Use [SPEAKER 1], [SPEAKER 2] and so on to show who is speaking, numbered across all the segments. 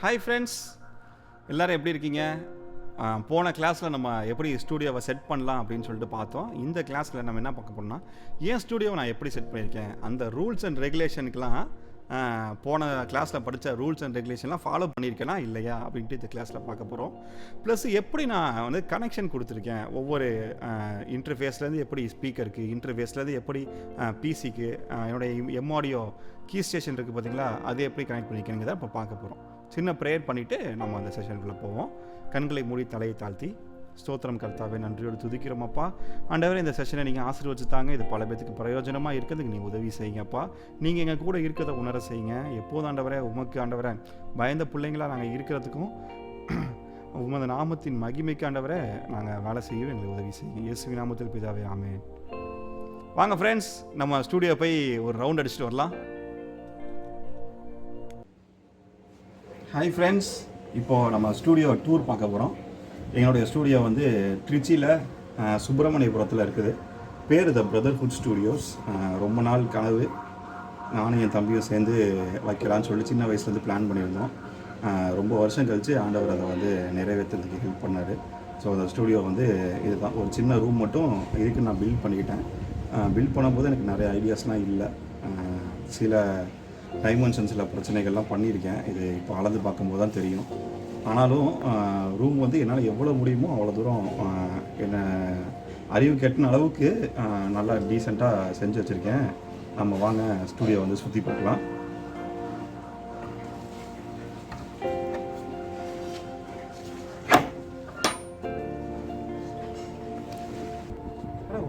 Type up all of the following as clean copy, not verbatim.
[SPEAKER 1] Hi friends, எல்லோரும் எப்படி இருக்கீங்க? போன கிளாஸில் நம்ம எப்படி ஸ்டூடியோவை செட் பண்ணலாம் அப்படின்னு சொல்லிட்டு பார்த்தோம். இந்த கிளாஸில் நம்ம என்ன பார்க்க போனோம்னா, ஏன் ஸ்டூடியோவை நான் எப்படி செட் பண்ணியிருக்கேன், அந்த ரூல்ஸ் அண்ட் ரெகுலேஷனுக்கெலாம் போன கிளாஸில் படித்த ரூல்ஸ் அண்ட் ரெகுலேஷன்லாம் ஃபாலோ பண்ணியிருக்கேனா இல்லையா அப்படின்ட்டு இந்த கிளாஸில் பார்க்க போகிறோம். ப்ளஸ் எப்படி நான் வந்து கனெக்ஷன் கொடுத்துருக்கேன், ஒவ்வொரு இன்டர்ஃபேஸ்லேருந்து எப்படி ஸ்பீக்கருக்கு, இன்டர்ஃபேஸ்லேருந்து எப்படி பிசிக்கு, என்னுடைய எம்ஆடியோ கீ ஸ்டேஷன் இருக்குது பார்த்தீங்களா, அது எப்படி கனெக்ட் பண்ணிக்கிறேங்கிறத இப்போ பார்க்க போகிறோம். சின்ன ப்ரேயர் பண்ணிவிட்டு நம்ம அந்த செஷனுக்குள்ளே போவோம். கண்களை மூடி தலையை தாழ்த்தி, ஸ்தோத்திரம் கர்த்தாவே, நன்றியோடு துதிக்கிறோமப்பா. ஆண்டவரே, இந்த செஷனை நீங்கள் ஆசீர்வதிச்சுத்தாங்க. இது பல பேத்துக்கு பிரயோஜனமாக இருக்கிறதுக்கு நீங்கள் உதவி செய்யுங்கப்பா. நீங்கள் எங்கள் கூட இருக்கிறத உணர செய்யுங்க. எப்போது ஆண்டவரே உமக்கு ஆண்டவரே பயந்த பிள்ளைங்களாக நாங்கள் இருக்கிறதுக்கும் உமது நாமத்தின் மகிமைக்கு ஆண்டவரே நாங்கள் வேலை செய்யவும் எங்களுக்கு உதவி செய்யுங்க. இயேசுவின் நாமத்தில் பிதாவே, ஆமென். வாங்க ஃப்ரெண்ட்ஸ், நம்ம ஸ்டூடியோ போய் ஒரு ரவுண்ட் அடிச்சுட்டு வரலாம். ஹாய் ஃப்ரெண்ட்ஸ், இப்போது நம்ம ஸ்டூடியோ டூர் பார்க்க போகிறோம். என்னுடைய ஸ்டூடியோ வந்து திருச்சியில் சுப்பிரமணியபுரத்தில் இருக்குது. பேர் த பிரதர்ஹுட் ஸ்டூடியோஸ். ரொம்ப நாள் கனவு, நானும் என் தம்பியும் சேர்ந்து வைக்கலான்னு சொல்லி சின்ன வயசுலேருந்து பிளான் பண்ணியிருந்தோம். ரொம்ப வருஷம் கழித்து ஆண்டவர் அதை வந்து நிறைவேற்றுறதுக்கு ஹெல்ப் பண்ணார். ஸோ அந்த ஸ்டூடியோ வந்து இதுதான். ஒரு சின்ன ரூம் மட்டும் இதுக்கு நான் பில்ட் பண்ணிக்கிட்டேன். பில்ட் பண்ணும்போது எனக்கு நிறைய ஐடியாஸ்லாம் இல்லை. சில டைமென்ஷன்ஸில் பிரச்சனைகள்லாம் பண்ணியிருக்கேன். இது இப்போ அளந்து பார்க்கும்போது தான் தெரியும். ஆனாலும் ரூம் வந்து என்னால் எவ்வளோ முடியுமோ அவ்வளோ தூரம் என்னை அறிவு கெட்டின அளவுக்கு நல்லா டீசெண்டாக செஞ்சு வச்சுருக்கேன். நம்ம வாங்க ஸ்டூடியோ வந்து சுற்றி பார்க்கலாம்.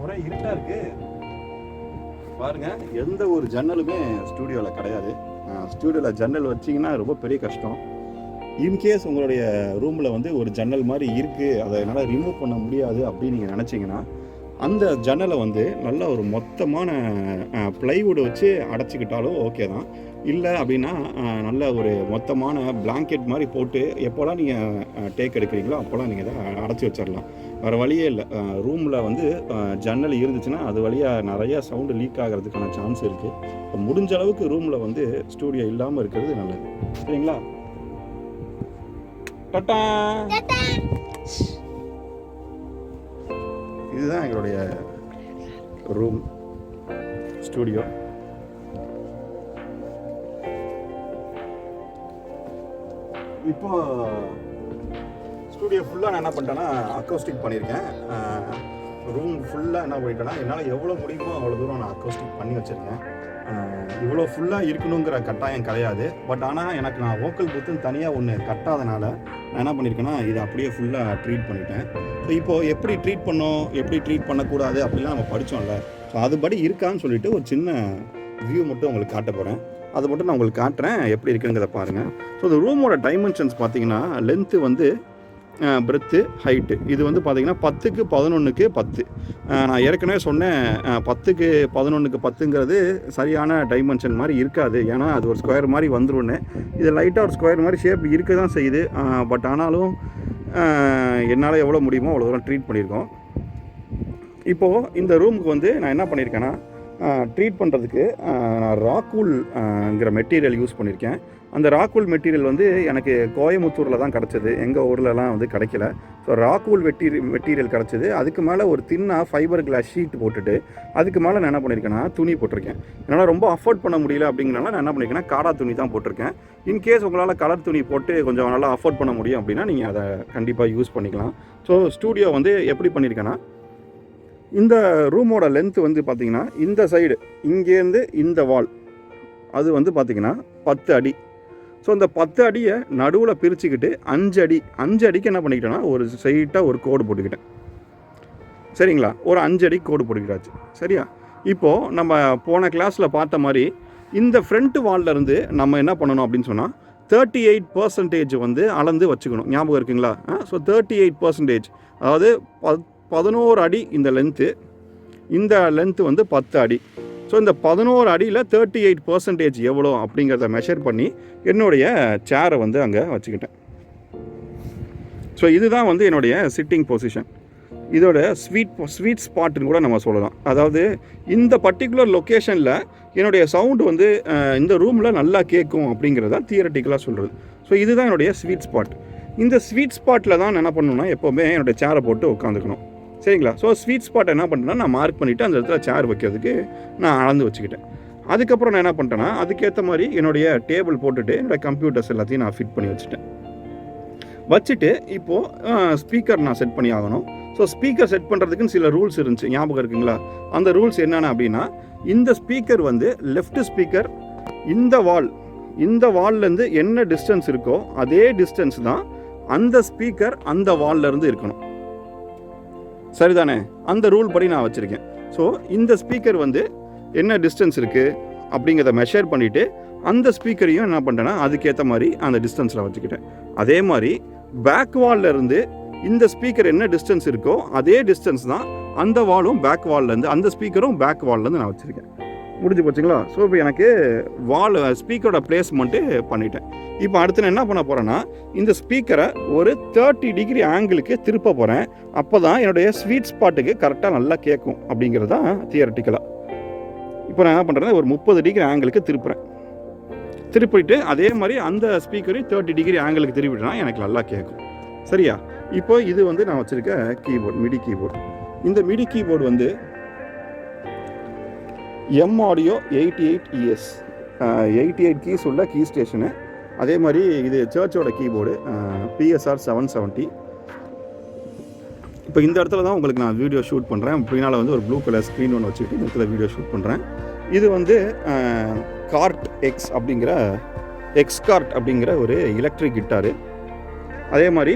[SPEAKER 1] ஒரே இருட்டாக இருக்குது பாருங்க. எந்த ஒரு ஜன்னலுமே ஸ்டூடியோவில் கிடையாது. ஸ்டூடியோவில் ஜன்னல் வச்சிங்கன்னா ரொம்ப பெரிய கஷ்டம். இன்கேஸ் உங்களுடைய ரூமில் வந்து ஒரு ஜன்னல் மாதிரி இருக்குது, அதை என்னால் ரிமூவ் பண்ண முடியாது அப்படின்னு நீங்கள் நினச்சிங்கன்னா, அந்த ஜன்னலை வந்து நல்ல ஒரு மொத்தமான ப்ளைவுட் வச்சு அடைச்சிக்கிட்டாலும் ஓகே தான். இல்லை அப்படின்னா நல்ல ஒரு மொத்தமான பிளாங்கெட் மாதிரி போட்டு எப்போலாம் நீங்கள் டேக் எடுக்கிறீங்களோ அப்போலாம் நீங்கள் இதை அடைச்சி வச்சிடலாம். வேறு வழியே இல்லை. ரூமில் வந்து ஜன்னல் இருந்துச்சுன்னா அது வழியாக நிறையா சவுண்டு லீக் ஆகிறதுக்கான சான்ஸ் இருக்குது. முடிஞ்ச அளவுக்கு ரூமில் வந்து ஸ்டூடியோ இல்லாமல் இருக்கிறது நல்லது. சரிங்களா? டட்டா, இதுதான் எங்களுடைய ரூம் ஸ்டூடியோ. இப்போ ஸ்டூடியோ ஃபுல்லாக நான் என்ன பண்ணிட்டேன்னா அக்கோஸ்டிக் பண்ணியிருக்கேன். ரூம் ஃபுல்லாக என்ன பண்ணிட்டேன்னா என்னால் எவ்வளோ முடியுமோ அவ்வளோ தூரம் நான் அக்கோஸ்டிக் பண்ணி வச்சுருக்கேன். இவ்வளோ ஃபுல்லாக இருக்கணுங்கிற கட்டாயம் கிடையாது. பட் ஆனால் எனக்கு நான் வோக்கல் பூத்துன்னு தனியாக ஒன்று கட்டாதனால நான் என்ன பண்ணியிருக்கேன்னா இதை அப்படியே ஃபுல்லாக ட்ரீட் பண்ணிட்டேன். ஸோ இப்போது எப்படி ட்ரீட் பண்ணோம், எப்படி ட்ரீட் பண்ணக்கூடாது அப்படிலாம் நம்ம படித்தோம்ல. ஸோ அதுபடி இருக்கான்னு சொல்லிட்டு ஒரு சின்ன வியூ மட்டும் உங்களுக்கு காட்ட போகிறேன். அதை மட்டும் நான் உங்களுக்கு காட்டுறேன், எப்படி இருக்குங்கிறத பாருங்கள். ஸோ இந்த ரூமோட டைமென்ஷன்ஸ் பார்த்தீங்கன்னா, லென்த்து வந்து பிரெத்து, ஹைட்டு இது வந்து பார்த்திங்கன்னா 10க்கு 11க்கு 10. நான் ஏற்கனவே சொன்னேன் 10க்கு 11க்கு 10ங்கிறது சரியான டைமென்ஷன் மாதிரி இருக்காது. ஏன்னா அது ஒரு ஸ்கொயர் மாதிரி வந்துருன்னு. இது லைட்டாக ஒரு ஸ்கொயர் மாதிரி ஷேப் இருக்க தான் செய்யுது. பட் ஆனாலும் என்னால் எவ்வளோ முடியுமோ அவ்வளோ தூரம் ட்ரீட் பண்ணியிருக்கோம். இப்போது இந்த ரூமுக்கு வந்து நான் என்ன பண்ணியிருக்கேன்னா, ட்ரீட் பண்ணுறதுக்கு நான் ராக்வுல்ங்கிற மெட்டீரியல் யூஸ் பண்ணியிருக்கேன். அந்த ராக்வுல் மெட்டீரியல் வந்து எனக்கு கோயமுத்தூரில் தான் கிடச்சிது, எங்கள் ஊர்லலாம் வந்து கிடைக்கல. ஸோ ராக்வுல் மெட்டீரியல் கிடச்சிது. அதுக்கு மேலே ஒரு தின்னாக ஃபைபர் கிளாஸ் ஷீட் போட்டுட்டு அதுக்கு மேலே நான் என்ன பண்ணியிருக்கேன்னா துணி போட்டிருக்கேன். என்னால் ரொம்ப அஃபோர்ட் பண்ண முடியல அப்படிங்கிறனால நான் என்ன பண்ணியிருக்கேன்னா காடா துணி தான் போட்டிருக்கேன். இன்கேஸ் உங்களால் கலர் துணி போட்டு கொஞ்சம் நல்லா அஃபோர்ட் பண்ண முடியும் அப்படின்னா நீங்கள் அதை கண்டிப்பாக யூஸ் பண்ணிக்கலாம். ஸோ ஸ்டூடியோ வந்து எப்படி பண்ணியிருக்கேன்னா, இந்த ரூமோட லென்த்து வந்து பார்த்திங்கன்னா இந்த சைடு இங்கேருந்து இந்த வால் அது வந்து பார்த்திங்கன்னா 10 அடி. ஸோ இந்த 10 அடியை நடுவில் பிரிச்சுக்கிட்டு 5 அடிக்கு என்ன பண்ணிக்கிட்டேன்னா ஒரு ஸ்ட்ரைட்டாக ஒரு கோடு போட்டுக்கிட்டேன். சரிங்களா? ஒரு 5 அடி கோடு போட்டுக்கிட்டாச்சு. சரியா? இப்போது நம்ம போன கிளாஸில் பார்த்த மாதிரி இந்த ஃப்ரண்ட் வால்லேருந்து நம்ம என்ன பண்ணணும் அப்படின்னு சொன்னால் 38% வந்து அளந்து வச்சுக்கணும். ஞாபகம் இருக்குங்களா? ஸோ 38%, அதாவது 11 அடி இந்த லென்த்து, இந்த லென்த்து வந்து 10 அடி. ஸோ இந்த 11 அடியில் 38% எவ்வளோ அப்படிங்கிறத மெஷர் பண்ணி என்னுடைய சேரை வந்து அங்கே வச்சுக்கிட்டேன். ஸோ இதுதான் வந்து என்னுடைய சிட்டிங் பொசிஷன். இதோட ஸ்வீட் ஸ்பாட்டுன்னு கூட நம்ம சொல்லலாம். அதாவது இந்த பர்டிகுலர் லொக்கேஷனில் என்னுடைய சவுண்டு வந்து இந்த ரூமில் நல்லா கேட்கும் அப்படிங்கிறத தியரட்டிக்கலாக சொல்கிறது. ஸோ ஸோ இதுதான் என்னுடைய ஸ்வீட் ஸ்பாட். இந்த ஸ்வீட் ஸ்பாட்டில் தான் நான் என்ன பண்ணணும்னா எப்போவுமே என்னுடைய சேரை போட்டு உட்காந்துக்கணும். சரிங்களா? ஸோ ஸ்வீட் ஸ்பாட் என்ன பண்ணுறேன்னா நான் மார்க் பண்ணிவிட்டு அந்த இடத்துல சேர் வைக்கிறதுக்கு நான் அளந்து வச்சுக்கிட்டேன். அதுக்கப்புறம் நான் என்ன பண்ணிட்டேன்னா அதுக்கேற்ற மாதிரி என்னுடைய டேபிள் போட்டுட்டு என்னோடய கம்ப்யூட்டர்ஸ் எல்லாத்தையும் நான் ஃபிட் பண்ணி வச்சுட்டு இப்போது ஸ்பீக்கர் நான் செட் பண்ணி ஆகணும். ஸோ ஸ்பீக்கர் செட் பண்ணுறதுக்குன்னு சில ரூல்ஸ் இருந்துச்சு, ஞாபகம் இருக்குங்களா? அந்த ரூல்ஸ் என்னென்ன அப்படின்னா, இந்த ஸ்பீக்கர் வந்து லெஃப்ட் ஸ்பீக்கர் இந்த வால்லேருந்து என்ன டிஸ்டன்ஸ் இருக்கோ அதே டிஸ்டன்ஸ் தான் அந்த ஸ்பீக்கர் அந்த வால்லேருந்து இருக்கணும். சரிதானே? அந்த ரூல் படி நான் வச்சுருக்கேன். ஸோ இந்த ஸ்பீக்கர் வந்து என்ன டிஸ்டன்ஸ் இருக்குது அப்படிங்கிறத மெஷர் பண்ணிவிட்டு அந்த ஸ்பீக்கரையும் என்ன பண்ணிட்டேன்னா அதுக்கேற்ற மாதிரி அந்த டிஸ்டன்ஸில் வச்சுக்கிட்டேன். அதே மாதிரி பேக் வால்லேருந்து இந்த ஸ்பீக்கர் என்ன டிஸ்டன்ஸ் இருக்கோ அதே டிஸ்டன்ஸ் தான் அந்த வாலும் பேக் வால்லேருந்து, அந்த ஸ்பீக்கரும் பேக் வால்லேருந்து நான் வச்சுருக்கேன். முடிஞ்சு போச்சுங்களா? ஸோ இப்போ எனக்கு ஸ்பீக்கரோட பிளேஸ்மெண்ட்டு பண்ணிட்டேன். இப்போ அடுத்து நான் என்ன பண்ண போகிறேன்னா இந்த ஸ்பீக்கரை ஒரு 30 டிகிரி ஆங்கிளுக்கு திருப்ப போகிறேன். அப்போ தான் என்னுடைய ஸ்வீட் ஸ்பாட்டுக்கு கரெக்டாக நல்லா கேட்கும் அப்படிங்கிறது தான் தியரட்டிக்கலாக. இப்போ நான் என்ன பண்ணுறேன்னா ஒரு 30 டிகிரி ஆங்கிளுக்கு திருப்பிட்டு அதே மாதிரி அந்த ஸ்பீக்கரையும் 30 டிகிரி ஆங்கிளுக்கு திருப்பிட்டா எனக்கு நல்லா கேட்கும். சரியா? இப்போ இது வந்து நான் வச்சுருக்க கீபோர்டு, மிடி கீபோர்டு. இந்த மிடி கீபோர்டு வந்து M-Audio 88ES 88 கீஸ் உள்ள கீ ஸ்டேஷனு. அதே மாதிரி இது சர்ச்சோட கீபோர்டு PSR 770. இப்போ இந்த இடத்துல தான் உங்களுக்கு நான் வீடியோ ஷூட் பண்ணுறேன். பின்னால் வந்து ஒரு ப்ளூ கலர் ஸ்க்ரீன் ஒன்று வச்சுக்கிட்டு இந்த இடத்துல வீடியோ ஷூட் பண்ணுறேன். இது வந்து கார்ட் எக்ஸ்கார்ட் அப்படிங்கிற ஒரு எலக்ட்ரிக் கிட்டாரு. அதே மாதிரி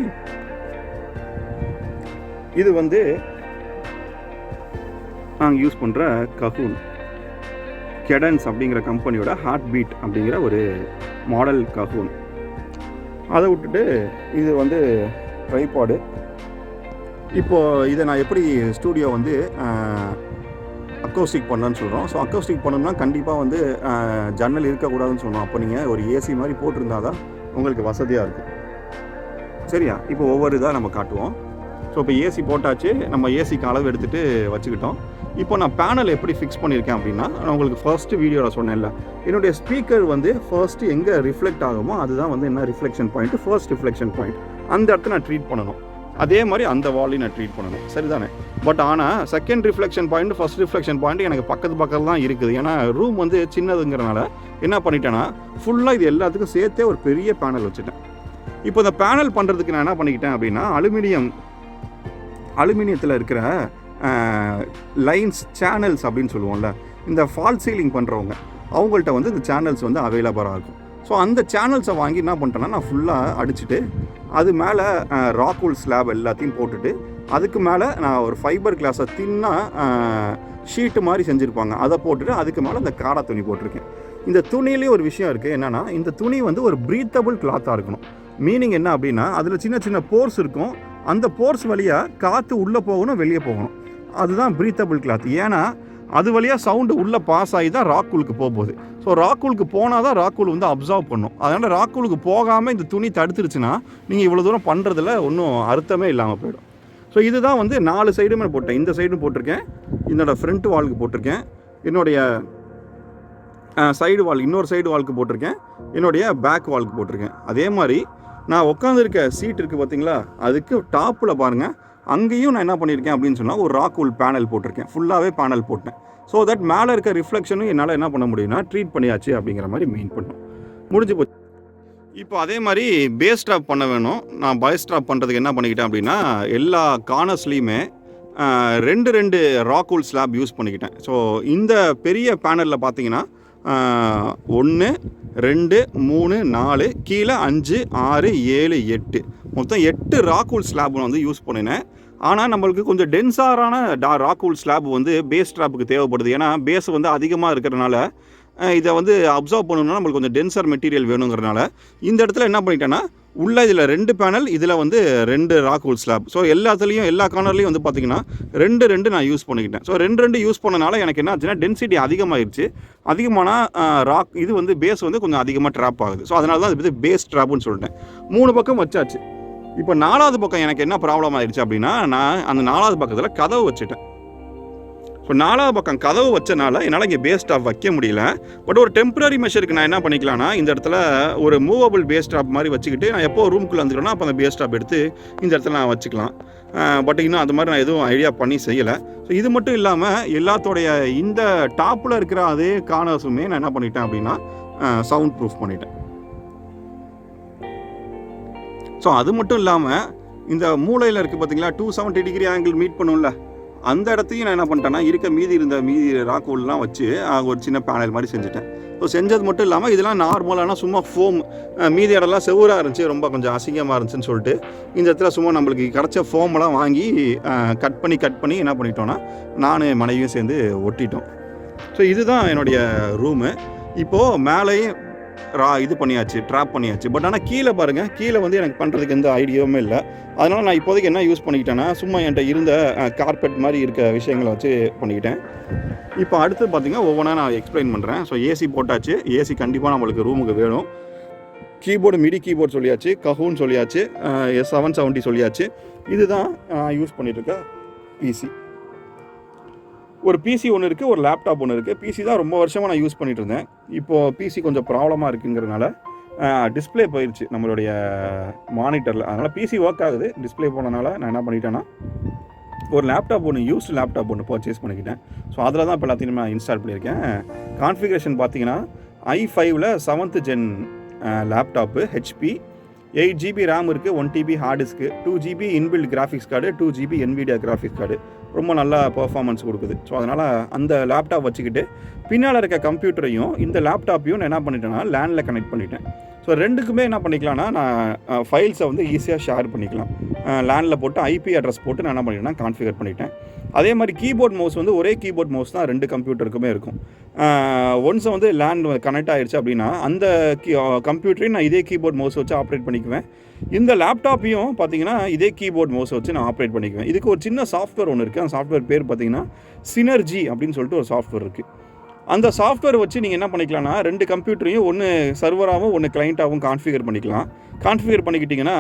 [SPEAKER 1] இது வந்து நாங்கள் யூஸ் பண்ணுற கஹூன் கெடன்ஸ் அப்படிங்கிற கம்பெனியோட ஹார்ட் பீட் அப்படிங்கிற ஒரு மாடல் கஹூன். அதை விட்டுட்டு இது வந்து ட்ரைபாடு. இப்போது இதை நான் எப்படி ஸ்டூடியோ வந்து அக்கோஸ்டிக் பண்ணலான்னு சொல்கிறோம். ஸோ அக்கோஸ்டிக் பண்ணணும்னா கண்டிப்பாக வந்து ஜன்னல் இருக்கக்கூடாதுன்னு சொன்னோம். அப்போ நீங்கள் ஒரு ஏசி மாதிரி போட்டிருந்தால் தான் உங்களுக்கு வசதியாக இருக்கும். சரியா? இப்போ ஒவ்வொரு இதாக நம்ம காட்டுவோம். ஸோ இப்போ ஏசி போட்டாச்சு, நம்ம ஏசிக்கு அளவு எடுத்துகிட்டு வச்சுக்கிட்டோம். இப்போ நான் பேனல் எப்படி ஃபிக்ஸ் பண்ணியிருக்கேன் அப்படின்னா, நான் உங்களுக்கு ஃபர்ஸ்ட்டு வீடியோவில் சொன்னேன்ல, என்னுடைய ஸ்பீக்கர் வந்து ஃபர்ஸ்ட்டு எங்கே ரிஃப்ளெக்ட் ஆகுமோ அதுதான் வந்து என்ன reflection point, first reflection point. அந்த இடத்த நான் ட்ரீட் பண்ணணும். அதே மாதிரி அந்த வாலையும் நான் ட்ரீட் பண்ணணும். சரிதானே? பட் ஆனால் second reflection point, first reflection point எனக்கு பக்கத்தில் தான் இருக்குது. ஏன்னா ரூம் வந்து சின்னதுங்கிறனால என்ன பண்ணிட்டேன்னா ஃபுல்லாக இது எல்லாத்துக்கும் சேர்த்தே ஒரு பெரிய பேனல் வச்சுட்டேன். இப்போ இந்த பேனல் பண்ணுறதுக்கு நான் என்ன பண்ணிக்கிட்டேன் அப்படின்னா அலுமினியத்தில் இருக்கிற லைன்ஸ் சேனல்ஸ் அப்படின்னு சொல்லுவோம்ல, இந்த ஃபால் சீலிங் பண்ணுறவங்க அவங்கள்ட்ட வந்து இந்த சேனல்ஸ் வந்து அவைலபிளாக இருக்கும். ஸோ அந்த சேனல்ஸை வாங்கி என்ன பண்ணிட்டேன்னா நான் ஃபுல்லாக அடிச்சுட்டு அது மேலே ராக்வுல் ஸ்லாப் எல்லாத்தையும் போட்டுட்டு அதுக்கு மேலே நான் ஒரு ஃபைபர் கிளாஸை தின்னாக ஷீட்டு மாதிரி செஞ்சுருப்பாங்க, அதை போட்டுட்டு அதுக்கு மேலே இந்த காடா துணி போட்டிருக்கேன். இந்த துணியிலே ஒரு விஷயம் இருக்குது என்னென்னா, இந்த துணி வந்து ஒரு ப்ரீத்தபிள் கிளாத்தாக இருக்கணும். மீனிங் என்ன அப்படின்னா, அதில் சின்ன சின்ன போர்ஸ் இருக்கும், அந்த போர்ஸ் வழியாக காற்று உள்ளே போகணும் வெளியே போகணும். அதுதான் ப்ரீத்தபிள் கிளாத். ஏன்னா அது வழியாக சவுண்டு உள்ளே பாஸ் ஆகி தான் ராக்கூலுக்கு போகுது. ஸோ ராக்கூலுக்கு போனால் தான் ராக்கூல் வந்து அப்சர்வ் பண்ணும். அதனால் ராக்கூலுக்கு போகாமல் இந்த துணி தடுத்துருச்சுன்னா நீங்கள் இவ்வளோ தூரம் பண்ணுறதுல ஒன்றும் அர்த்தமே இல்லாமல் போயிடும். ஸோ இதுதான் வந்து 4 சைடுமே போட்டேன். இந்த சைடும் போட்டிருக்கேன், என்னோடய ஃப்ரண்ட் வாலுக்கு போட்டிருக்கேன், என்னுடைய சைடு வால் இன்னொரு சைடு வாலுக்கு போட்டிருக்கேன், என்னுடைய பேக் வாலுக்கு போட்டிருக்கேன். அதே மாதிரி நான் உட்காந்துருக்க சீட் இருக்குது பார்த்தீங்களா, அதுக்கு டாப்பில் பாருங்கள், அங்கேயும் நான் என்ன பண்ணியிருக்கேன் அப்படின்னு சொன்னால் ஒரு ராக்கூல் பேனல் போட்டிருக்கேன். ஃபுல்லாகவே பேனல் போட்டேன். ஸோ தட் மேலே இருக்க ரிஃப்ளெக்ஷனும் என்னால் என்ன பண்ண முடியும்னா ட்ரீட் பண்ணியாச்சு அப்படிங்கிற மாதிரி மெயின் பண்ணோம். முடிஞ்சு போச்சு. இப்போ அதே மாதிரி பேஸ் ஸ்ட்ராப் பண்ண வேணும். நான் பேஸ் ஸ்ட்ராப் பண்ணுறதுக்கு என்ன பண்ணிக்கிட்டேன் அப்படின்னா எல்லா கார்னர்ஸ்லேயுமே 2 ராக்கூல் ஸ்லாப் யூஸ் பண்ணிக்கிட்டேன். ஸோ இந்த பெரிய பேனலில் பார்த்தீங்கன்னா 1 2 3 4 கீழே 5 6 7 8 மொத்தம் 8 ராக்கூல் ஸ்லாப் வந்து யூஸ் பண்ணினேன். ஆனால் நம்மளுக்கு கொஞ்சம் டென்ஸாரான ராக்கூல் ஸ்லாப் வந்து பேஸ் ஸ்ட்ராப்புக்கு தேவைப்படுது. ஏன்னா பேஸ் வந்து அதிகமாக இருக்கிறதுனால இதை வந்து அப்சர்வ் பண்ணணும்னா நம்மளுக்கு கொஞ்சம் டென்சர் மெட்டீரியல் வேணுங்கிறனால இந்த இடத்துல என்ன பண்ணிட்டேன்னா உள்ள இதில் 2 பேனல், இதில் வந்து 2 ராக்கூல் ஸ்லாப். ஸோ எல்லாத்துலேயும் எல்லா கார்னர்லேயும் வந்து பார்த்திங்கன்னா 2 நான் யூஸ் பண்ணிக்கிட்டேன். ஸோ 2 யூஸ் பண்ணனால எனக்கு என்ன ஆச்சுன்னா டென்சிட்டி அதிகமாகிடுச்சு. அதிகமான இது வந்து பேஸ் வந்து கொஞ்சம் அதிகமாக ட்ராப் ஆகுது. ஸோ அதனால தான் இது பேஸ் ட்ராப்புன்னு சொல்லிட்டேன். 3 பக்கம் வச்சாச்சு. இப்போ 4வது பக்கம் எனக்கு என்ன ப்ராப்ளம் ஆகிடுச்சு அப்படின்னா, நான் அந்த 4வது பக்கத்தில் கதவு வச்சுட்டேன். ஸோ 4வது பக்கம் கதவு வச்சனால என்னால் இங்கே பேஸ் டாப் வைக்க முடியல. பட் ஒரு டெம்பரரி மெஷருக்கு நான் என்ன பண்ணிக்கலாம்னா, இந்த இடத்துல ஒரு மூவபிள் பேஸ் டாப் மாதிரி வச்சுக்கிட்டு நான் எப்போ ரூமுக்குள்ளே வந்துக்கிறேன்னா அப்போ அந்த பேஸ் டாப் எடுத்து இந்த இடத்துல நான் வச்சுக்கலாம். பட் இன்னும் அந்த மாதிரி நான் எதுவும் ஐடியா பண்ணி செய்யலை. ஸோ இது மட்டும் இல்லாமல் எல்லாத்தோடைய இந்த டாப்பில் இருக்கிற அதே கார்னர்ஸுமே நான் என்ன பண்ணிட்டேன் அப்படின்னா சவுண்ட் ப்ரூஃப் பண்ணிட்டேன். ஸோ அது மட்டும் இல்லாமல் இந்த மூலையில் இருக்குது பார்த்தீங்களா, 270 டிகிரி ஆங்கிள் மீட் பண்ணும்ல, அந்த இடத்தையும் நான் என்ன பண்ணிட்டேன்னா மீதி ராக்கோல்லாம் வச்சு ஒரு சின்ன பேனல் மாதிரி செஞ்சுட்டேன். ஸோ செஞ்சது மட்டும் இல்லாமல் இதெல்லாம் நார்மலான சும்மா ஃபோம், மீதி இடம்லாம் செவ்வராக இருந்துச்சு, ரொம்ப கொஞ்சம் அசிங்கமாக இருந்துச்சுன்னு சொல்லிட்டு இந்த இடத்துல சும்மா நம்மளுக்கு கிடச்ச ஃபோமெல்லாம் வாங்கி கட் பண்ணி என்ன பண்ணிட்டோன்னா நானும் மனைவியும் சேர்ந்து ஒட்டிட்டோம். ஸோ இதுதான் என்னுடைய ரூமு. இப்போது மேலேயும் இது பண்ணியாச்சு, ட்ராப் பண்ணியாச்சு. பட் ஆனால் கீழே பாருங்கள், கீழே வந்து எனக்கு பண்ணுறதுக்கு எந்த ஐடியாவுமே இல்லை. அதனால் நான் இப்போதைக்கு என்ன யூஸ் பண்ணிக்கிட்டேன்னா சும்மா என்கிட்ட இருந்த கார்பெட் மாதிரி இருக்க விஷயங்களை வச்சு பண்ணிக்கிட்டேன். இப்போ அடுத்து பார்த்திங்கன்னா ஒவ்வொன்றா நான் எக்ஸ்பிளைன் பண்ணுறேன். ஸோ ஏசி போட்டாச்சு, ஏசி கண்டிப்பாக நம்மளுக்கு ரூமுக்கு வேணும். கீபோர்டு மிடி கீபோர்டு சொல்லியாச்சு, கஹூன் சொல்லியாச்சு, S770 சொல்லியாச்சு. இதுதான் யூஸ் பண்ணிகிட்ருக்க பிசி. ஒரு பிசி ஒன்று இருக்குது, ஒரு லேப்டாப் ஒன்று இருக்குது. பிசி தான் ரொம்ப வருஷமாக நான் யூஸ் பண்ணிகிட்டு இருந்தேன். இப்போது பிசி கொஞ்சம் ப்ராப்ளமாக இருக்குங்கிறதுனால டிஸ்பிளே போயிடுச்சு நம்மளுடைய மானிட்டரில். அதனால் பிசி ஒர்க் ஆகுது, டிஸ்பிளே போனதுனால நான் என்ன பண்ணிட்டேன்னா ஒரு லேப்டாப் ஒன்று, யூஸ்டு லேப்டாப் ஒன்று பர்ச்சேஸ் பண்ணிக்கிட்டேன். ஸோ அதில் தான் இப்போ எல்லாத்தையும் நான் இன்ஸ்டால் பண்ணியிருக்கேன். கான்ஃபிகரேஷன் பார்த்தீங்கன்னா i5ல் 7th gen laptop, HP, 8 GB RAM இருக்குது, 1 TB hard disk, 2 GB inbuilt graphics card, 2 GB NVIDIA graphics card, ரொம்ப நல்லா பர்ஃபார்மன்ஸ் கொடுக்குது. ஸோ அதனால் அந்த லேப்டாப் வச்சுக்கிட்டு பின்னால் இருக்க கம்ப்யூட்டரையும் இந்த லேப்டாப்பையும் நான் என்ன பண்ணிட்டேன்னா லேண்டில் கனெக்ட் பண்ணிட்டேன். ஸோ ரெண்டுக்குமே என்ன பண்ணிக்கலாம்னா நான் ஃபைல்ஸை வந்து ஈஸியாக ஷேர் பண்ணிக்கலாம். லேண்டில் போட்டு ஐபி அட்ரஸ் போட்டு நான் என்ன பண்ணிட்டேன்னா கான்ஃபிகர் பண்ணிட்டேன். அதே மாதிரி கீபோர்ட் மவுஸ் வந்து ஒரே கீபோர்ட் மவுஸ் தான் 2 கம்ப்யூட்டருக்குமே இருக்கும். ஒன்ஸ் வந்து லேண்ட் கனெக்ட் ஆகிடுச்சு அப்படின்னா அந்த கம்ப்யூட்டரையும் நான் இதே கீபோர்ட் மவுஸ் வச்சு ஆப்ரேட் பண்ணிக்குவேன். இந்த லேப்டாப்பையும் பார்த்தீங்கன்னா இதே கீபோர்ட் மவுஸ் வச்சு நான் ஆப்ரேட் பண்ணிக்குவேன். இதுக்கு ஒரு சின்ன சாஃப்ட்வேர் ஒன்று இருக்குது. அந்த சாஃப்ட்வேர் பேர் பார்த்தீங்கன்னா சினர்ஜி அப்படின்னு சொல்லிட்டு ஒரு சாஃப்ட்வேர் இருக்குது. அந்த சாஃப்ட்வேர் வச்சு நீங்கள் என்ன பண்ணிக்கலாம்னா 2 கம்ப்யூட்டரையும் ஒன்று சர்வராகவும் ஒன்று கிளைண்ட்டாகவும் கான்ஃபிகர் பண்ணிக்கலாம். கான்ஃபிகர் பண்ணிக்கிட்டிங்கன்னா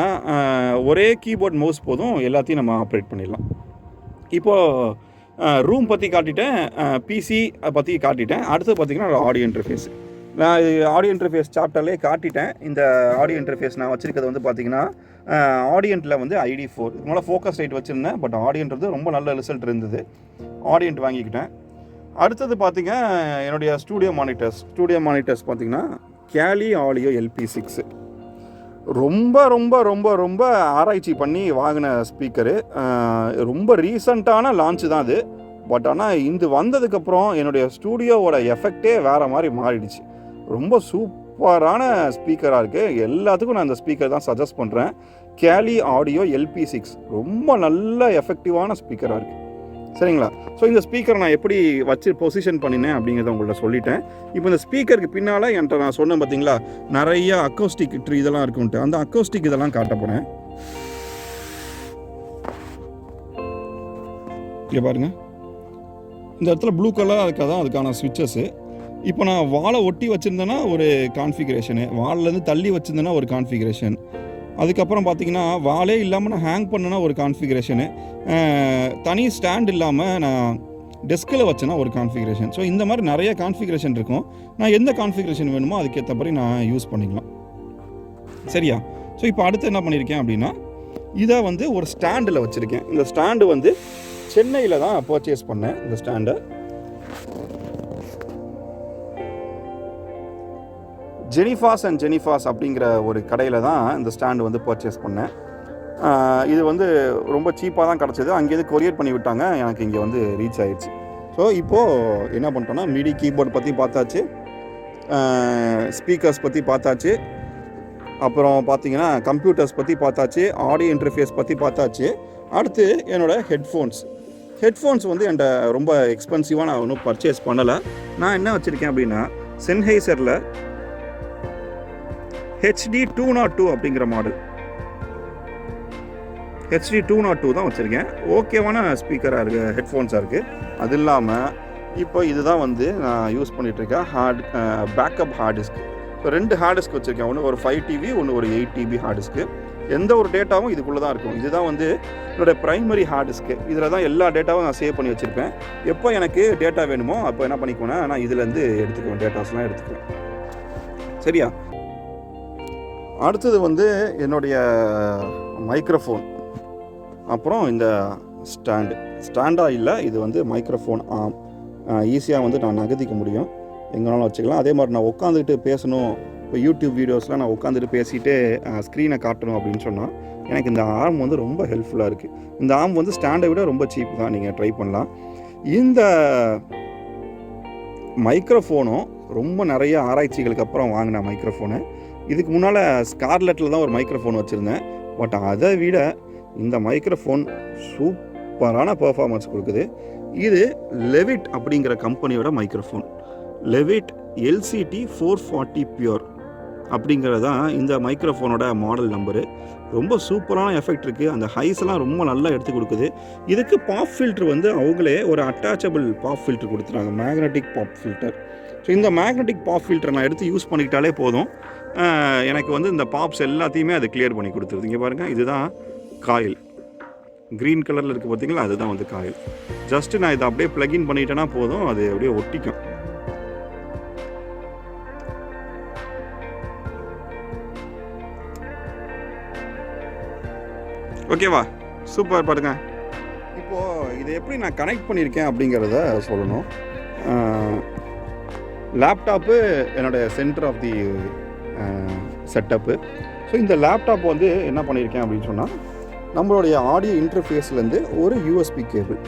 [SPEAKER 1] ஒரே கீபோர்ட் மவுஸ் போதும், எல்லாத்தையும் நம்ம ஆப்ரேட் பண்ணிடலாம். இப்போது ரூம் பற்றி காட்டிட்டேன், பிசி பற்றி காட்டிட்டேன். அடுத்து பார்த்திங்கன்னா ஆடியோ இன்டர்ஃபேஸ். நான் ஆடியோ இன்டர்ஃபேஸ் சாப்டர்லேயே காட்டிட்டேன். இந்த ஆடியோ இன்டர்ஃபேஸ் நான் வச்சுருக்கிறது வந்து பார்த்திங்கன்னா ஆடியன்ட்டில் வந்து ID4. இதுக்கு மேலே ஃபோக்கஸ் ரைட் வச்சுருந்தேன், பட் ஆடியன்றது ரொம்ப நல்ல ரிசல்ட் இருந்தது. ஆடியன்ட் வாங்கிக்கிட்டேன். அடுத்தது பார்த்திங்க என்னுடைய ஸ்டூடியோ மானிட்டர்ஸ் பார்த்திங்கன்னா கேலி ஆடியோ LP6. ரொம்ப ரொம்ப ரொம்ப ரொம்ப ஆராய்ச்சி பண்ணி வாங்கின ஸ்பீக்கரு. ரொம்ப ரீசண்டான லான்ச்சு தான் அது. பட் ஆனால் இது வந்ததுக்கப்புறம் என்னுடைய ஸ்டூடியோவோட எஃபெக்டே வேறு மாதிரி மாறிடுச்சு. ரொம்ப சூப்பரான ஸ்பீக்கராக இருக்குது. எல்லாத்துக்கும் நான் இந்த ஸ்பீக்கர் தான் சஜஸ்ட் பண்ணுறேன். கேலி ஆடியோ LP6 ரொம்ப நல்ல எஃபெக்டிவான ஸ்பீக்கராக இருக்குது. சரிங்களா? ஸோ இந்த ஸ்பீக்கரை நான் எப்படி வச்சு பொசிஷன் பண்ணினேன் அப்படிங்கிறத உங்கள்கிட்ட சொல்லிட்டேன். இப்போ இந்த ஸ்பீக்கருக்கு பின்னால் என்கிட்ட நான் சொன்னேன் பார்த்தீங்களா, நிறைய அக்கோஸ்டிக் ட்ரீ இதெல்லாம் இருக்குன்ட்டு, அந்த அக்கோஸ்டிக் இதெல்லாம் காட்ட போகிறேன். இங்கே பாருங்கள், இந்த இடத்துல ப்ளூ கலர் அதுக்கான ஸ்விட்சஸ்ஸு. இப்போ நான் வாலை ஒட்டி வச்சுருந்தேன்னா ஒரு கான்ஃபிகரேஷனு, வால்லேருந்து தள்ளி வச்சுருந்தேன்னா ஒரு கான்ஃபிகரேஷன், அதுக்கப்புறம் பார்த்திங்கன்னா வாலே இல்லாமல் நான் ஹேங் பண்ணேன்னா ஒரு கான்ஃபிகரேஷனு, தனி ஸ்டாண்ட் இல்லாமல் நான் டெஸ்கில் வச்சேன்னா ஒரு கான்ஃபிகரேஷன். ஸோ இந்த மாதிரி நிறைய கான்ஃபிகரேஷன் இருக்கும். நான் எந்த கான்ஃபிகரேஷன் வேணுமோ அதுக்கேற்றபடி நான் யூஸ் பண்ணிக்கலாம். சரியா? ஸோ இப்போ அடுத்து என்ன பண்ணியிருக்கேன் அப்படின்னா இதை வந்து ஒரு ஸ்டாண்டில் வச்சுருக்கேன். இந்த ஸ்டாண்டு வந்து சென்னையில் தான் பர்ச்சேஸ் பண்ணேன். இந்த ஸ்டாண்டை ஜெனிஃபாஸ் அப்படிங்கிற ஒரு கடையில் தான் இந்த ஸ்டாண்டு வந்து பர்ச்சேஸ் பண்ணேன். இது வந்து ரொம்ப சீப்பாக தான் கிடச்சிது. அங்கேருந்து கொரியர் பண்ணி விட்டாங்க, எனக்கு இங்கே வந்து ரீச் ஆகிடுச்சு. ஸோ இப்போது என்ன பண்ணிட்டோன்னா மிடி கீபோர்ட் பற்றி பார்த்தாச்சு, ஸ்பீக்கர்ஸ் பற்றி பார்த்தாச்சு, அப்புறம் பார்த்திங்கன்னா கம்ப்யூட்டர்ஸ் பற்றி பார்த்தாச்சு, ஆடியோ இன்டர்ஃபேஸ் பற்றி பார்த்தாச்சு. அடுத்து என்னோடய ஹெட்ஃபோன்ஸ் வந்து என்கிட்ட ரொம்ப எக்ஸ்பென்சிவாக நான் ஒன்றும் பர்ச்சேஸ் பண்ணலை. நான் என்ன வச்சுருக்கேன் அப்படின்னா சென்ஹைசரில் HD 202 அப்படிங்கிற மாடல், HD 202 தான் வச்சுருக்கேன். ஓகேவான ஸ்பீக்கராக இருக்குது, ஹெட்ஃபோன்ஸாக இருக்குது. அது இல்லாமல் இப்போ இதுதான் வந்து நான் யூஸ் பண்ணிகிட்ருக்கேன் backup hard disk. So 2 hard disk வச்சுருக்கேன். ஒன்று ஒரு 5 TB, ஒன்று ஒரு 8 TB ஹார்ட் டிஸ்க்கு. எந்த ஒரு டேட்டாவும் இதுக்குள்ளே தான் இருக்கும். இதுதான் வந்து என்னோடய ப்ரைமரி ஹார்ட் டிஸ்க்கு. இதில் தான் எல்லா டேட்டாவும் நான் சேவ் பண்ணி வச்சுருப்பேன். எப்போ எனக்கு டேட்டா வேணுமோ அப்போ என்ன பண்ணிக்குவேன்னா நான் இதுலேருந்து எடுத்துக்குவேன், டேட்டாஸ்லாம் எடுத்துக்குவேன். சரியா? அடுத்தது வந்து என்னுடைய மைக்ரோஃபோன், அப்புறம் இந்த ஸ்டாண்டாக இல்லை, இது வந்து மைக்ரோஃபோன் ஆம். ஈஸியாக வந்து நான் நகர்த்திக்க முடியும், எங்கேனாலும் வச்சுக்கலாம். அதே மாதிரி நான் உட்காந்துக்கிட்டு பேசணும், இப்போ யூடியூப் வீடியோஸ்லாம் நான் உட்காந்துட்டு பேசிகிட்டு ஸ்க்ரீனை காட்டணும் அப்படின்னு சொன்னால் எனக்கு இந்த ஆர்ம் வந்து ரொம்ப ஹெல்ப்ஃபுல்லாக இருக்குது. இந்த ஆர்ம் வந்து ஸ்டாண்டை விட ரொம்ப சீப் தான், நீங்கள் ட்ரை பண்ணலாம். இந்த மைக்ரோஃபோனும் ரொம்ப நிறைய ஆராய்ச்சிகளுக்கு அப்புறம் வாங்கின மைக்ரோஃபோனு. இதுக்கு முன்னால் ஸ்கார்லெட்டில் தான் ஒரு மைக்ரோஃபோன் வச்சுருந்தேன். பட் அதை விட இந்த மைக்ரோஃபோன் சூப்பரான பெர்ஃபார்மன்ஸ் கொடுக்குது. இது லெவிட் அப்படிங்கிற கம்பெனியோட மைக்ரோஃபோன். லெவிட் LCT 440 பியூர் அப்படிங்கிறது தான் இந்த மைக்ரோஃபோனோட மாடல் நம்பரு. ரொம்ப சூப்பரான எஃபெக்ட் இருக்குது. அந்த ஹைஸ்லாம் ரொம்ப நல்லா எடுத்து கொடுக்குது. இதுக்கு பாப் ஃபில்ட்ரு வந்து அவங்களே ஒரு அட்டாச்சபிள் பாப் ஃபில்ட்ரு கொடுத்துறாங்க, மேக்னெட்டிக் பாப் ஃபில்டர். ஸோ இந்த மேக்னெட்டிக் பாப் ஃபில்டரை நான் எடுத்து யூஸ் பண்ணிக்கிட்டாலே போதும், எனக்கு வந்து இந்த பாப்ஸ் எல்லாத்தையுமே அது கிளியர் பண்ணி கொடுத்துருது. இங்கே பாருங்கள், இதுதான் காயில், க்ரீன் கலரில் இருக்குது பார்த்தீங்களா, அதுதான் வந்து காயில். ஜஸ்ட்டு நான் இதை அப்படியே ப்ளக்இன் பண்ணிட்டேன்னா போதும், அது அப்படியே ஒட்டிக்கும். ஓகேவா? சூப்பர். பாருங்க, இப்போது இதை எப்படி நான் கனெக்ட் பண்ணியிருக்கேன் அப்படிங்கிறத சொல்லணும். லேப்டாப்பு என்னோடய centre of the setup. So இந்த லேப்டாப் வந்து என்ன பண்ணியிருக்கேன் அப்படின்னு சொன்னால், நம்மளுடைய ஆடியோ இன்டர்ஃபேஸ்லேருந்து ஒரு USB கேபிள்,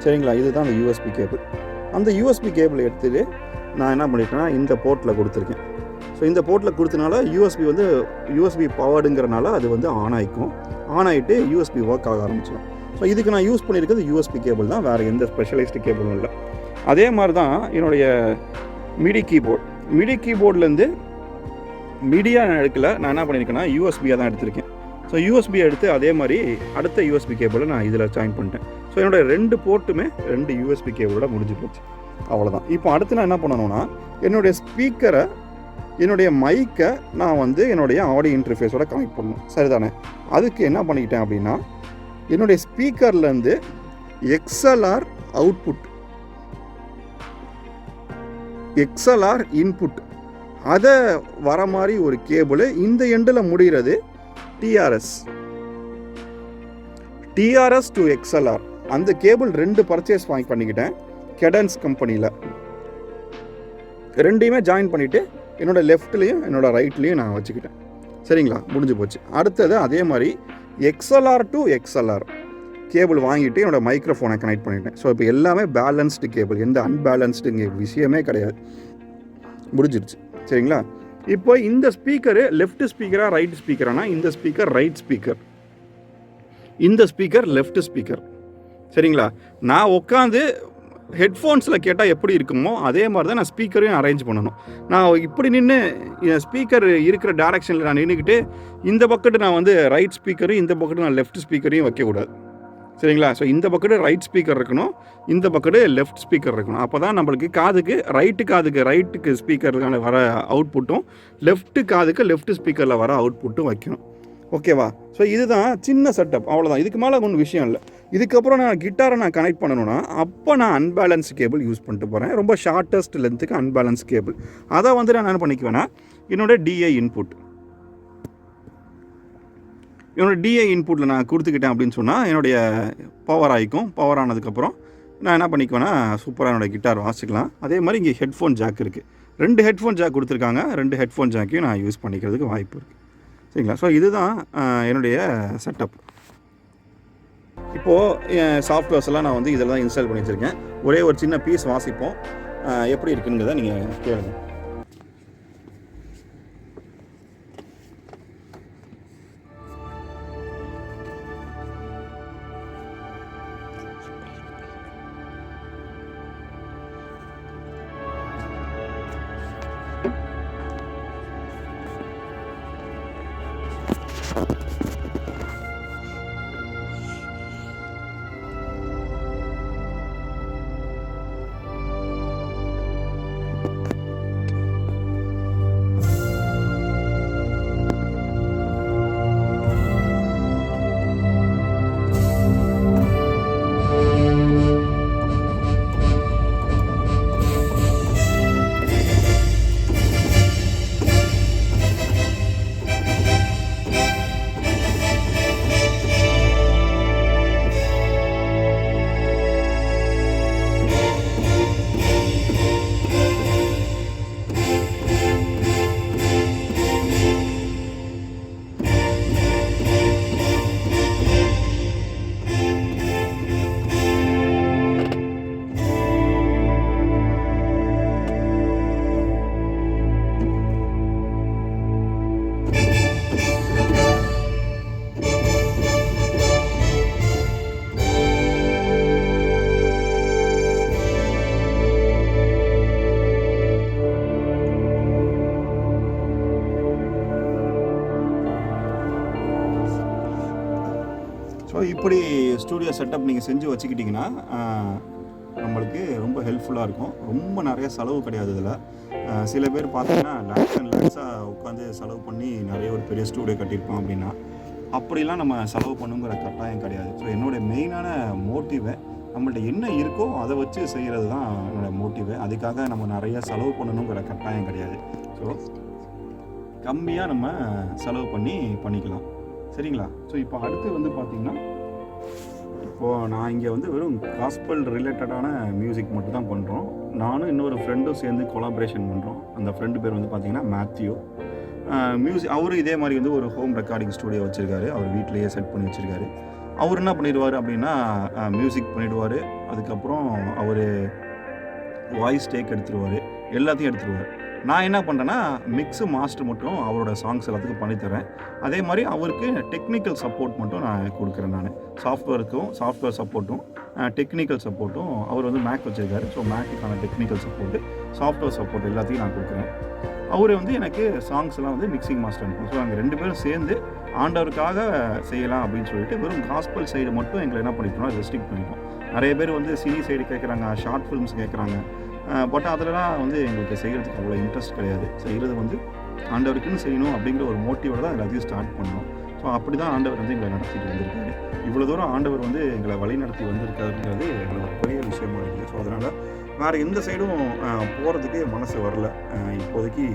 [SPEAKER 1] சரிங்களா, இதுதான் அந்த USB கேபிள். அந்த USB கேபிள் எடுத்துகிட்டு நான் என்ன பண்ணியிருக்கேன்னா இந்த போர்ட்டில் கொடுத்துருக்கேன். ஸோ இந்த போர்ட்டில் கொடுத்தனால USB பவர்டுங்கிறனால அது வந்து ஆன் ஆகிக்கும். ஆன் ஆகிட்டு USB ஒர்க் ஆக ஆரம்பிச்சிடும். ஸோ இதுக்கு நான் யூஸ் பண்ணியிருக்கிறது USB கேபிள் தான், வேறு எந்த ஸ்பெஷலைஸ்டு கேபிளும் இல்லை. அதே மாதிரி தான் என்னுடைய மிடி கீபோர்ட்லேருந்து மிடியாக நான் எடுக்கல, நான் என்ன பண்ணியிருக்கேன்னா USBயாக தான் எடுத்திருக்கேன். ஸோ USB எடுத்து அதே மாதிரி அடுத்த USB கேபிளை நான் இதில் ஜாயின் பண்ணிட்டேன். ஸோ என்னோடய 2 போர்ட்டுமே 2 USB கேபிளோட முடிஞ்சு போச்சு. அவ்வளோதான். இப்போ அடுத்து நான் என்ன பண்ணணும்னா, என்னுடைய ஸ்பீக்கரை, என்னுடைய மைக்கை நான் வந்து என்னுடைய ஆடியோ இன்டர்ஃபேஸோட கனெக்ட் பண்ணணும், சரிதானே? அதுக்கு என்ன பண்ணிக்கிட்டேன் அப்படின்னா, என்னுடைய ஸ்பீக்கர்லேருந்து XLR அவுட்புட், XLR இன்புட், அதை வர மாதிரி ஒரு கேபிள், இந்த எண்டில் முடிகிறது TRS டு XLR. அந்த கேபிள் 2 பர்ச்சேஸ் பண்ணிக்கிட்டேன் கெடன்ஸ் கம்பெனியில். ரெண்டையுமே ஜாயின் பண்ணிவிட்டு என்னோட லெஃப்ட்லேயும் என்னோட ரைட்லேயும் நான் வச்சுக்கிட்டேன். சரிங்களா? முடிஞ்சு போச்சு. அடுத்தது அதே மாதிரி XLR டு XLR கேபிள் வாங்கிட்டு என்னோட மைக்ரோஃபோனை கனெக்ட் பண்ணிட்டேன். ஸோ இப்போ எல்லாமே பேலன்ஸ்டு கேபிள், எந்த அன்பேலன்ஸ்டுங்க விஷயமே கிடையாது, முடிஞ்சிருச்சு. சரிங்களா? இப்போ இந்த ஸ்பீக்கரு லெஃப்ட் ஸ்பீக்கரா ரைட் ஸ்பீக்கரானா, இந்த ஸ்பீக்கர் ரைட் ஸ்பீக்கர், இந்த ஸ்பீக்கர் லெஃப்ட் ஸ்பீக்கர். சரிங்களா? நான் உட்காந்து ஹெட்ஃபோன்ஸில் கேட்டால் எப்படி இருக்குமோ அதே மாதிரி தான் நான் ஸ்பீக்கரையும் அரேஞ்ச் பண்ணணும். நான் இப்படி நின்று ஸ்பீக்கர் இருக்கிற டேரெக்ஷனில் நான் நின்றுக்கிட்டு இந்த பக்கெட்டு நான் வந்து ரைட் ஸ்பீக்கரும் இந்த பக்கெட்டு நான் லெஃப்ட் ஸ்பீக்கரையும் வைக்கக்கூடாது. சரிங்களா? ஸோ இந்த பக்கெட்டு ரைட் ஸ்பீக்கர் இருக்கணும், இந்த பக்கெட்டு லெஃப்ட் ஸ்பீக்கர் இருக்கணும். அப்போ தான் நம்மளுக்கு காதுக்கு ரைட்டுக்கு ஸ்பீக்கருக்கான வர அவுட்புட்டும், லெஃப்ட்டு காதுக்கு லெஃப்ட் ஸ்பீக்கரில் வர அவுட்புட்டும் வைக்கணும். ஓகேவா? ஸோ இதுதான் சின்ன செட்டப், அவ்வளோதான். இதுக்கு மேலே ஒன்றும் விஷயம் இல்லை. இதுக்கப்புறம் நான் கிட்டாரை நான் கனெக்ட் பண்ணணும்னா அப்போ நான் அன்பேலன்ஸ் கேபிள் யூஸ் பண்ணிட்டு போகிறேன். ரொம்ப ஷார்ட்டஸ்ட் லென்த்துக்கு அன்பேலன்ஸ் கேபிள். அதை வந்து நான் என்ன பண்ணிக்குவேன்னா, என்னோடய DI இன்புட்டில் நான் கொடுத்துக்கிட்டேன் அப்படின்னு சொன்னால் என்னுடைய பவர் ஆகிக்கும். பவர் ஆனதுக்கப்புறம் நான் என்ன பண்ணிக்குவேன்னா சூப்பராக என்னோடய கிட்டார் வாசிக்கலாம். அதே மாதிரி இங்கே ஹெட்ஃபோன் ஜாக் இருக்குது, 2 ஹெட்ஃபோன் ஜாக் கொடுத்துருக்காங்க. 2 ஹெட்ஃபோன் ஜாக்கையும் நான் யூஸ் பண்ணிக்கிறதுக்கு வாய்ப்பு இருக்குது. சரிங்களா? ஸோ இதுதான் என்னுடைய செட்டப். இப்போது என் சாஃப்ட்வேர்ஸ் எல்லாம் நான் வந்து இதெல்லாம் இன்ஸ்டால் பண்ணி வச்சுருக்கேன். ஒரே ஒரு சின்ன பீஸ் வாசிப்போம், எப்படி இருக்குங்கிறத நீங்கள் கேளுங்க. இப்படி ஸ்டூடியோ செட்டப் நீங்கள் செஞ்சு வச்சுக்கிட்டிங்கன்னா நம்மளுக்கு ரொம்ப ஹெல்ப்ஃபுல்லாக இருக்கும். ரொம்ப நிறைய செலவு கிடையாது இதில். சில பேர் பார்த்தீங்கன்னா லேக்ஸ் அண்ட் லேக்ஸாக உட்காந்து செலவு பண்ணி நிறைய ஒரு பெரிய ஸ்டூடியோ கட்டியிருப்போம் அப்படின்னா, அப்படிலாம் நம்ம செலவு பண்ணுங்கிற கட்டாயம் கிடையாது. ஸோ என்னோடய மெயினான மோட்டிவை நம்மள்ட்ட என்ன இருக்கோ அதை வச்சு செய்கிறது தான் என்னோடய மோட்டிவு. அதுக்காக நம்ம நிறைய செலவு பண்ணணுங்கிற கட்டாயம் கிடையாது. ஸோ கம்மியாக நம்ம செலவு பண்ணிக்கலாம். சரிங்களா? ஸோ இப்போ அடுத்து வந்து பார்த்திங்கன்னா, இப்போது நான் இங்கே வந்து வெறும் காஸ்பல் ரிலேட்டடான மியூசிக் மட்டும் தான் பண்ணுறோம். நானும் இன்னொரு ஃப்ரெண்டும் சேர்ந்து கொலாபரேஷன் பண்ணுறோம். அந்த ஃப்ரெண்டு பேர் வந்து பார்த்திங்கன்னா மேத்யூ. அவரும் இதே மாதிரி வந்து ஒரு ஹோம் ரெக்கார்டிங் ஸ்டூடியோ வச்சுருக்காரு. அவர் வீட்டிலையே செட் பண்ணி வச்சுருக்காரு. அவர் என்ன பண்ணிடுவார் அப்படின்னா, மியூசிக் பண்ணிவிடுவார். அதுக்கப்புறம் அவர் வாய்ஸ் டேக் எடுத்துருவார், எல்லாத்தையும் எடுத்துருவார். நான் என்ன பண்ணுறேன்னா, மிக்ஸு மாஸ்டர் மட்டும் அவரோட சாங்ஸ் எல்லாத்துக்கும் பண்ணித்தரேன். அதே மாதிரி அவருக்கு டெக்னிக்கல் சப்போர்ட் மட்டும் நான் கொடுக்குறேன். நான் சாஃப்ட்வேர் சப்போர்ட்டும் டெக்னிக்கல் சப்போர்ட்டும் அவர் வந்து மேக் வச்சுருக்காரு. ஸோ மேக்குக்கான டெக்னிக்கல் சப்போர்ட்டு, சாஃப்ட்வேர் சப்போர்ட் எல்லாத்தையும் நான் கொடுக்குறேன். அவர் வந்து எனக்கு சாங்ஸ்லாம் வந்து மிக்சிங் மாஸ்டர் அனுப்பும். ஸோ நாங்கள் 2 பேரும் சேர்ந்து ஆண்டவருக்காக செய்யலாம் அப்படின்னு சொல்லிட்டு வெறும் காஸ்பல் சைடு மட்டும் எங்களை என்ன பண்ணிட்டோம்னா ரெஸ்ட்ரிக்ட் பண்ணிட்டோம். நிறைய பேர் வந்து சினி சைடு கேட்குறாங்க, ஷார்ட் ஃபிலிம்ஸ் கேட்குறாங்க. பட் அதிலலாம் வந்து எங்களுக்கு செய்கிறதுக்கு அவ்வளோ இன்ட்ரெஸ்ட் கிடையாது. செய்கிறது வந்து ஆண்டவருக்குன்னு செய்யணும் அப்படிங்கிற ஒரு மோட்டிவோட தான் எல்லாத்தையும் ஸ்டார்ட் பண்ணோம். ஸோ அப்படி தான் ஆண்டவர் வந்து எங்களை நடத்திட்டு வந்திருக்காரு. இவ்வளோ தூரம் ஆண்டவர் வந்து எங்களை வழி நடத்தி வந்திருக்காருங்கிறது எங்களுக்கு ஒரு பெரிய விஷயமா இருக்குது. ஸோ அதனால் வேறு எந்த சைடும் போகிறதுக்கு மனசு வரல. இப்போதைக்கு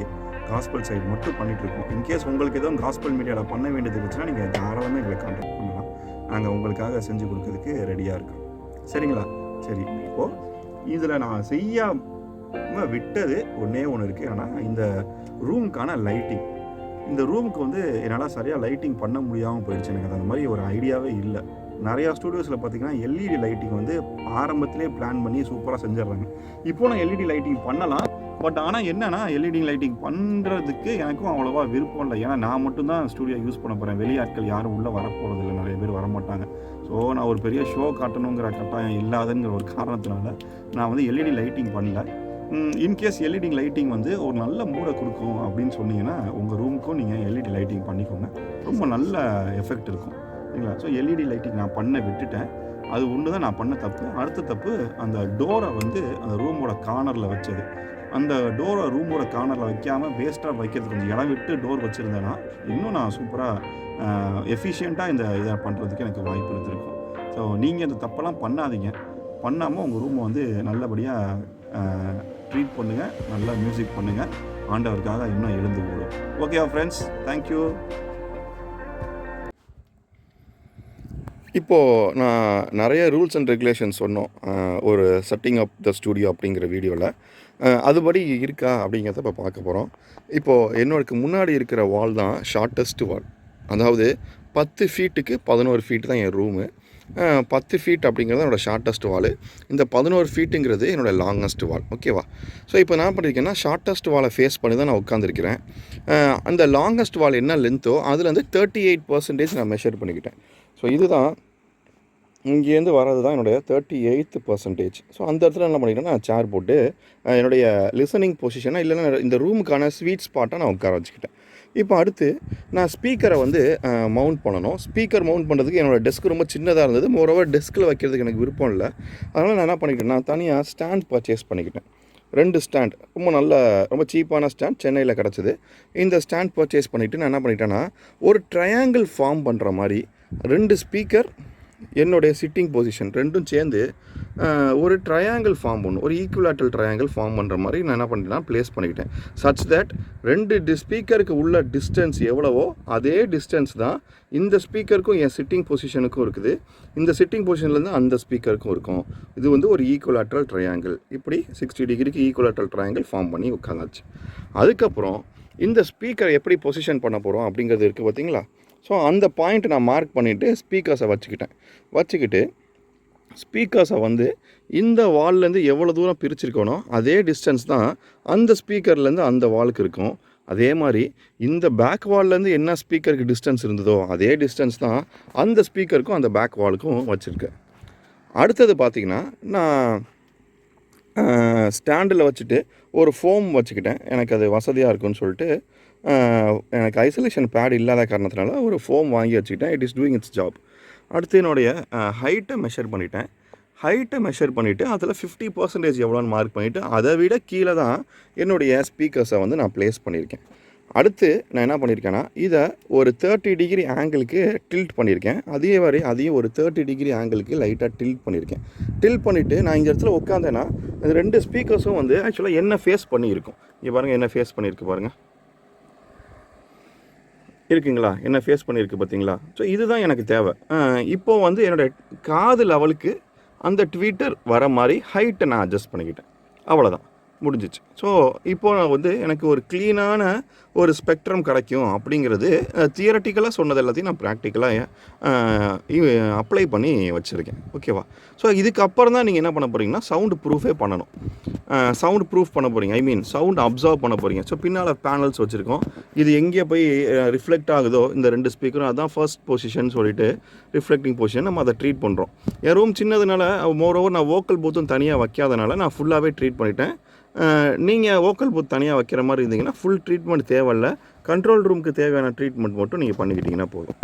[SPEAKER 1] காஸ்பல் சைடு மட்டும் பண்ணிகிட்ருக்கோம். இன்கேஸ் உங்களுக்கு எதுவும் காஸ்பல் மீடியாவில் பண்ண வேண்டியது இருந்துச்சுன்னா நீங்கள் தாராளமாக எங்களை கான்டாக்ட் பண்ணலாம். நாங்கள் உங்களுக்காக செஞ்சு கொடுக்கறதுக்கு ரெடியாக இருக்கோம். சரிங்களா? சரி, இப்போது இதில் நான் செய்யாமல் விட்டது ஒன்றே ஒன்று இருக்குது. ஆனால் இந்த ரூமுக்கான லைட்டிங். இந்த ரூமுக்கு வந்து என்னால் சரியாக லைட்டிங் பண்ண முடியாமல் போயிடுச்சு. எனக்கு அந்த மாதிரி ஒரு ஐடியாவே இல்லை. நிறையா ஸ்டூடியோஸில் பார்த்திங்கன்னா எல்இடி லைட்டிங் வந்து ஆரம்பத்திலே பிளான் பண்ணி சூப்பராக செஞ்சிடறாங்க. இப்போது நான் எல்இடி லைட்டிங் பண்ணலாம். பட் ஆனால் என்னென்னா, எல்இடி லைட்டிங் பண்ணுறதுக்கு எனக்கும் அவ்வளோவா விருப்பம் இல்லை. ஏன்னா நான் மட்டும்தான் ஸ்டூடியோ யூஸ் பண்ண போகிறேன். வெளியாட்கள் யாரும் உள்ளே வரப்போகிறதில்ல, நிறைய பேர் வரமாட்டாங்க. ஸோ நான் ஒரு பெரிய ஷோ காட்டணுங்கிற கட்டாயம் இல்லாதங்கிற ஒரு காரணத்தினால நான் வந்து எல்இடி லைட்டிங் பண்ணல. இன்கேஸ் எல்இடி லைட்டிங் வந்து ஒரு நல்ல மூடை கொடுக்கும் அப்படின்னு சொன்னீங்கன்னா, உங்கள் ரூமுக்கும் நீங்கள் எல்இடி லைட்டிங் பண்ணிக்கோங்க. ரொம்ப நல்ல எஃபெக்ட் இருக்கும். சரிங்களா? ஸோ எல்இடி லைட்டிங் நான் பண்ண விட்டுட்டேன். அது ஒன்று தான் நான் பண்ண தப்பு. அடுத்த தப்பு, அந்த டோரை வந்து அந்த ரூமோட கார்னரில் வச்சது. அந்த டோரை ரூமோட கார்னரில் வைக்காமல் வேஸ்ட்டாக வைக்கிறதுக்கு கொஞ்சம் இடம் விட்டு டோர் வச்சுருந்தேன்னா இன்னும் நான் சூப்பராக எஃபிஷியண்ட்டாக இதை பண்ணுறதுக்கு எனக்கு வாய்ப்பு இருந்திருக்கும். ஸோ நீங்கள் இந்த தப்பெல்லாம் பண்ணாதீங்க. பண்ணாமல் உங்கள் ரூமை வந்து நல்லபடியாக ட்ரீட் பண்ணுங்கள், நல்லா மியூசிக் பண்ணுங்கள். ஆண்டவருக்காக இன்னும் எழுந்து போடும். ஓகேவா ஃப்ரெண்ட்ஸ்? தேங்க்யூ. இப்போது நான் நிறைய ரூல்ஸ் அண்ட் ரெகுலேஷன்ஸ் சொன்னோம் ஒரு செட்டிங் அப் த ஸ்டூடியோ அப்படிங்கிற வீடியோவில். அதுபடி இருக்கா அப்படிங்கிறத இப்போ பார்க்க போகிறோம். இப்போது என்னோடக்கு முன்னாடி இருக்கிற வால் தான் ஷார்ட்டஸ்ட் வால். அதாவது 10 ஃபீட்டுக்கு 11 ஃபீட் தான் என் ரூமு. 10 ஃபீட் அப்படிங்கிறது என்னோடய ஷார்ட்டஸ்ட் வால். இந்த 11 ஃபீட்டுங்கிறது என்னோடய லாங்கஸ்ட் வால். ஓகேவா? ஸோ இப்போ நான் பண்ணியிருக்கேன்னா, ஷார்ட்டஸ்ட் வாலை ஃபேஸ் பண்ணி தான் நான் உட்காந்துருக்கிறேன். அந்த லாங்கஸ்ட் வால் என்ன லென்த்தோ அதுலேருந்து 38% நான் மெஷர் பண்ணிக்கிட்டேன். ஸோ இதுதான் இங்கேருந்து வர்றது தான் என்னுடைய 38%. ஸோ அந்த இடத்துல என்ன பண்ணிக்கிட்டேன்னா, நான் சேர் போட்டு என்னுடைய லிசனிங் பொசிஷனாக இல்லைன்னா இந்த ரூமுக்கான ஸ்வீட் ஸ்பாட்டாக நான் உட்கார வச்சுக்கிட்டேன். இப்போ அடுத்து நான் ஸ்பீக்கரை வந்து மவுண்ட் பண்ணணும். ஸ்பீக்கர் மவுண்ட் பண்ணுறதுக்கு என்னோடய டெஸ்க் ரொம்ப சின்னதாக இருந்தது. மோரோவர் டெஸ்கில் வைக்கிறதுக்கு எனக்கு விருப்பம் இல்லை. அதனால் நான் என்ன பண்ணிக்கிட்டேன், நான் தனியாக ஸ்டாண்ட் பர்ச்சேஸ் பண்ணிக்கிட்டேன். 2 ஸ்டாண்ட், ரொம்ப சீப்பான ஸ்டாண்ட் சென்னையில் கிடச்சிது. இந்த ஸ்டாண்ட் பர்ச்சேஸ் பண்ணிவிட்டு நான் என்ன பண்ணிட்டேன்னா, ஒரு ட்ரையாங்கிள் ஃபார்ம் பண்ணுற மாதிரி 2 ஸ்பீக்கர், என்னுடைய சிட்டிங் பொசிஷன் ரெண்டும் சேர்ந்து ஒரு ட்ரையாங்கிள் ஃபார்ம் பண்ணும். ஒரு ஈக்குவலாட்டல் ட்ரையாங்கிள் ஃபார்ம் பண்ணுற மாதிரி நான் என்ன பண்ணிட்டேன்னா ப்ளேஸ் பண்ணிக்கிட்டேன். சச் தட் 2 ஸ்பீக்கருக்கு உள்ள டிஸ்டன்ஸ் எவ்வளவோ அதே டிஸ்டன்ஸ் தான் இந்த ஸ்பீக்கருக்கும் என் சிட்டிங் பொசிஷனுக்கும் இருக்குது. இந்த சிட்டிங் பொசிஷன்லேருந்து அந்த ஸ்பீக்கருக்கும் இருக்கும். இது வந்து ஒரு ஈக்குவலாட்டல் ட்ரையாங்கிள். இப்படி 60 டிகிரிக்கு ஈக்குவலாட்டல் ட்ரையாங்கிள் ஃபார்ம் பண்ணி உட்காந்தாச்சு. அதுக்கப்புறம் இந்த ஸ்பீக்கரை எப்படி பொசிஷன் பண்ண போகிறோம் அப்படிங்கிறது இருக்குது பார்த்தீங்களா? ஸோ அந்த பாயிண்ட் நான் மார்க் பண்ணிவிட்டு ஸ்பீக்கர்ஸை வச்சுக்கிட்டு ஸ்பீக்கர்ஸை வந்து இந்த வால்லேருந்து எவ்வளோ தூரம் பிரிச்சிருக்கணும் அதே டிஸ்டன்ஸ் தான் அந்த ஸ்பீக்கர்லேருந்து அந்த வாலுக்கு இருக்கும். அதே மாதிரி இந்த பேக் வால்லேருந்து என்ன ஸ்பீக்கருக்கு டிஸ்டன்ஸ் இருந்ததோ அதே டிஸ்டன்ஸ் தான் அந்த ஸ்பீக்கருக்கும் அந்த பேக் வாலுக்கும் வச்சுருக்கேன். அடுத்தது பார்த்திங்கன்னா, நான் ஸ்டாண்டில் வச்சுட்டு ஒரு ஃபோம் வச்சுக்கிட்டேன். எனக்கு அது வசதியாக இருக்குன்னு சொல்லிட்டு எனக்கு ஐசோலேஷன் பேட் இல்லாத காரணத்தினால ஒரு ஃபோம் வாங்கி வச்சுக்கிட்டேன். It is doing it's job. அடுத்து என்னுடைய ஹைட்டை மெஷர் பண்ணிட்டேன். ஹைட்டை மெஷர் பண்ணிவிட்டு அதில் 50% எவ்வளோன்னு மார்க் பண்ணிவிட்டு அதை விட கீழே தான் என்னுடைய ஸ்பீக்கர்ஸை வந்து நான் ப்ளேஸ் பண்ணியிருக்கேன். அடுத்து நான் என்ன பண்ணியிருக்கேன்னா இதை ஒரு 30 டிகிரி ஆங்கிளுக்கு டில்ட் பண்ணியிருக்கேன். அதையும் ஒரு 30 டிகிரி ஆங்கிளுக்கு லைட்டாக டில்ட் பண்ணியிருக்கேன். டில்ட் பண்ணிவிட்டு நான் இந்த இடத்துல உட்காந்தேன்னா இந்த 2 ஸ்பீக்கர்ஸும் வந்து ஆக்சுவலாக என்ன ஃபேஸ் பண்ணியிருக்கும். இங்கே பாருங்கள் என்ன ஃபேஸ் பண்ணியிருக்கு பாருங்கள், இருக்குங்களா, என்ன ஃபேஸ் பண்ணியிருக்கு பார்த்தீங்களா. ஸோ இதுதான் எனக்கு தேவை. இப்போது வந்து என்னோடய காது லெவலுக்கு அந்த ட்வீட்டர் வர மாதிரி ஹைட்டை நான் அட்ஜஸ்ட் பண்ணிக்கிட்டேன். அவ்வளோதான், முடிஞ்சிச்சு. ஸோ இப்போ வந்து எனக்கு ஒரு க்ளீனான ஒரு ஸ்பெக்ட்ரம் கிடைக்கும் அப்படிங்கிறது தியரட்டிக்கலாக சொன்னது எல்லாத்தையும் நான் ப்ராக்டிக்கலாக அப்ளை பண்ணி வச்சுருக்கேன். ஓகேவா. ஸோ இதுக்கப்புறம் தான் நீங்கள் என்ன பண்ண போகிறீங்கன்னா சவுண்டு ப்ரூஃபே பண்ணணும். சவுண்டு ப்ரூஃப் பண்ண போகிறீங்க, ஐ மீன் சவுண்டு அப்சர்வ் பண்ண போகிறீங்க. ஸோ பின்னால் பேனல்ஸ் வச்சுருக்கோம். இது எங்கே போய் ரிஃப்ளெக்ட் ஆகுதோ இந்த 2 ஸ்பீக்கரும் அதுதான் ஃபர்ஸ்ட் பொசிஷன் சொல்லிட்டு ரிஃப்ளெக்டிங் பொசிஷன் நம்ம அதை ட்ரீட் பண்ணுறோம். என் ரூம் சின்னதுனால மோரோவர் நான் வோக்கல் பூத்தும் தனியாக வைக்காதனால நான் ஃபுல்லாகவே ட்ரீட் பண்ணிட்டேன். நீங்கள் வோக்கல் பூத் தனியாக வைக்கிற மாதிரி இருந்தீங்கன்னா ஃபுல் ட்ரீட்மெண்ட் தேவையில்லை. கண்ட்ரோல் ரூமுக்கு தேவையான ட்ரீட்மெண்ட் மட்டும் நீங்கள் பண்ணிக்கிட்டிங்கன்னா போதும்.